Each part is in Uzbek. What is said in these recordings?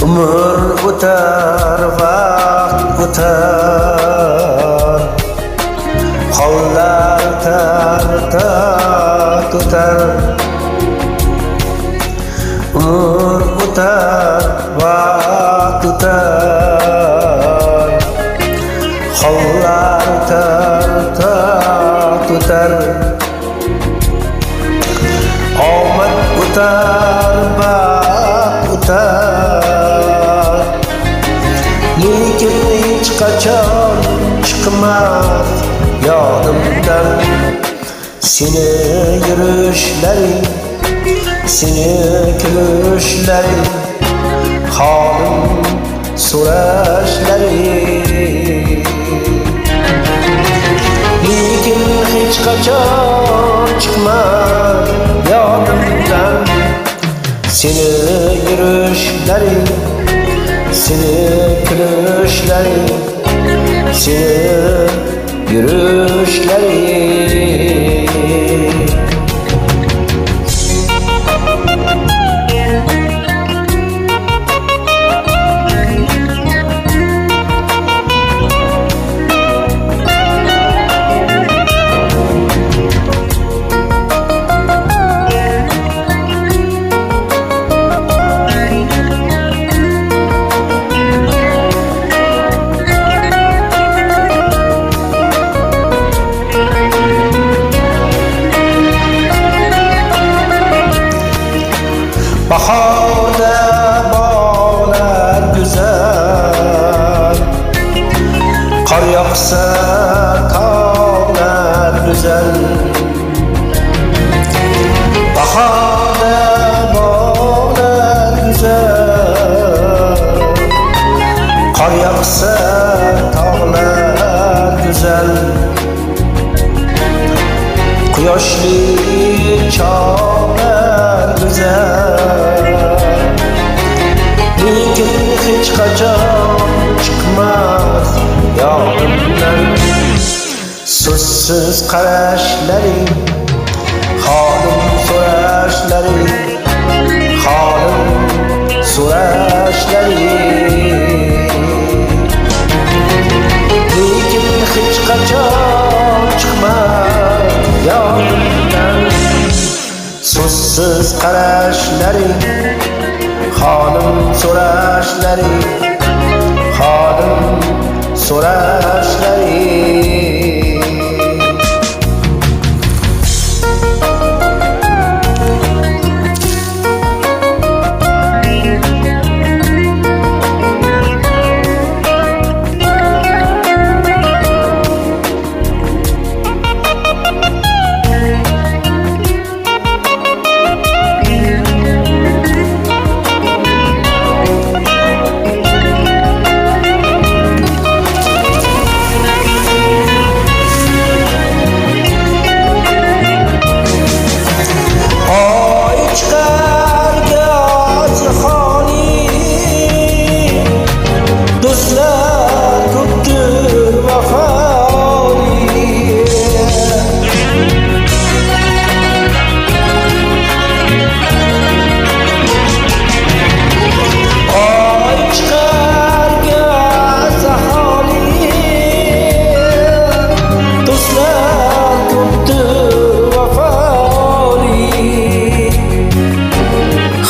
Umr o'tar, vaqt o'tar, hollar tartat o'tar. Umr o'tar, vaqt o'tar, hollar tartat o'tar. Omad o'tar, baxt o'tar, lekin hech qachon chiqmas yodimdan seni yurishlaring, seni kulishlaring, holim so'rashlaring. Lekin hech qachon chiqmas yodimdan seni yurishlaring, seni kulishlaring, seni yurishlaring. Bahorda bog'lar go'zal, qor yog'sa tog'lar go'zal. Bahorda bog'lar go'zal, qor yog'sa tog'lar go'zal. Quyoshli chog'lar go'zal, lekin hech qachon chiqmas yodimdan so'zsiz qarashlaring, holim so'rashlaring, holim so'rashlaring. Lekin hech qachon chiqmas yodimdan so'zsiz qarashlaring, holim so'rashlaring, holim so'rashlaring.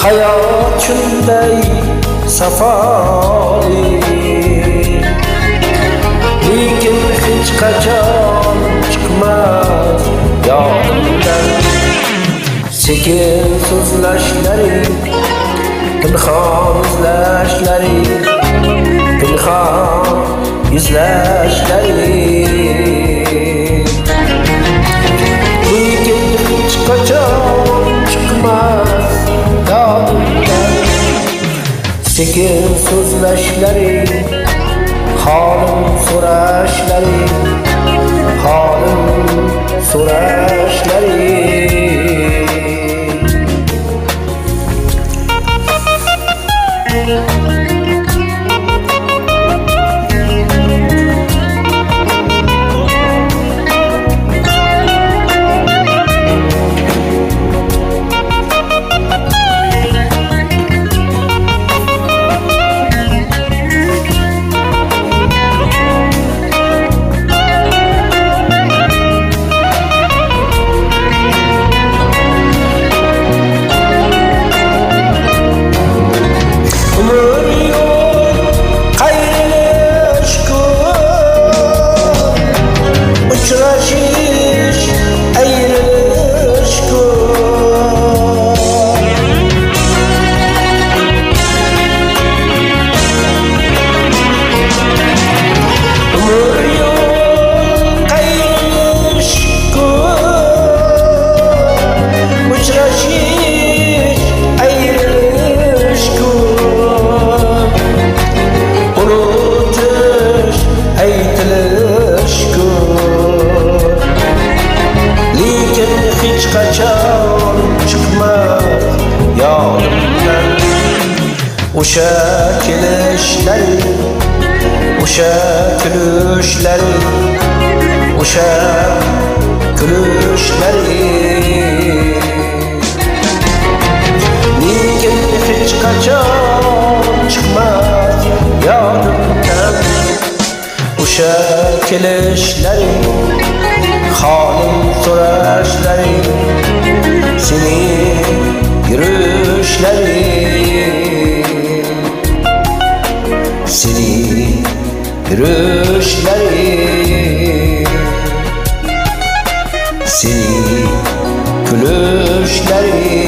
Hayot shunday safoli, lekin hech qachon chiqmas yodimdan sekin so'zlashlaring, pinhon izlashlaring, pinhon izlashlaring. Lekin hech qachon chiqmas yodimdan sekin so'zlashlaring, holim so'rashlaring, holim so'rashlaring. Uchrashish, ayrilish ko'p. Umr yo'l qayrish ko'p. Uchrashish, ayrilish ko'p. Unutish, aytilish ko'p. Lekin hech qachon chiqmas yodimdan o'sha kelishlaring, o'sha kulishlaring, o'sha kulishlaring. Lekin hech qachon chiqmas yodimdan o'sha kelishlaring, holim so'rashlaring, sening yurishlaring, sening yurishlaring, sening kulishlaring.